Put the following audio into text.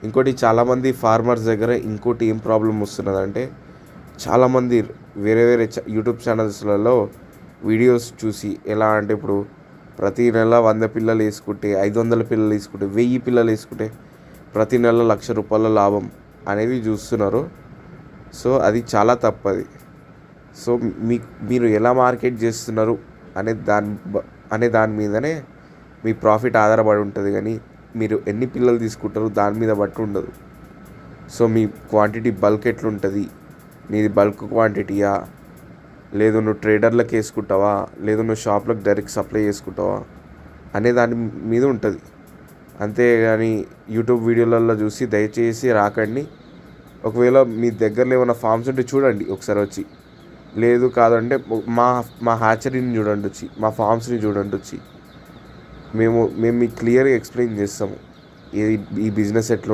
ఇంకోటి చాలామంది ఫార్మర్స్ దగ్గర ఇంకోటి ఏం ప్రాబ్లం వస్తున్నదంటే, చాలామంది వేరే వేరే యూట్యూబ్ ఛానల్స్లలో వీడియోస్ చూసి ఎలా అంటే ఇప్పుడు ప్రతి నెల 100 పిల్లలు వేసుకుంటే, 500 పిల్లలు వేసుకుంటే, 1000 పిల్లలు వేసుకుంటే ప్రతి నెల ₹1,00,000 లాభం అనేది చూస్తున్నారు. సో అది చాలా తప్పది. సో మీరు ఎలా మార్కెట్ చేస్తున్నారు అనే దాని మీదనే మీ ప్రాఫిట్ ఆధారపడి ఉంటుంది. కానీ మీరు ఎన్ని పిల్లలు తీసుకుంటారు దాని మీద బట్టి ఉండదు. సో మీ క్వాంటిటీ బల్క్ ఎట్లుంటుంది, నీది బల్క్ క్వాంటిటీయా, లేదు నువ్వు ట్రేడర్లకు వేసుకుంటావా, లేదు నువ్వు షాప్లకు డైరెక్ట్ సప్లై చేసుకుంటావా అనే దాని మీద ఉంటుంది. అంతేగాని యూట్యూబ్ వీడియోలలో చూసి దయచేసి రాకండి. ఒకవేళ మీ దగ్గరలో ఏమైనా ఫామ్స్ ఉంటే చూడండి ఒకసారి వచ్చి, లేదు కాదంటే మా హ్యాచరీని చూడండి వచ్చి, మా ఫామ్స్ని చూడండి వచ్చి. మేము మీకు క్లియర్గా ఎక్స్ప్లెయిన్ చేస్తాము ఈ బిజినెస్ ఎట్లా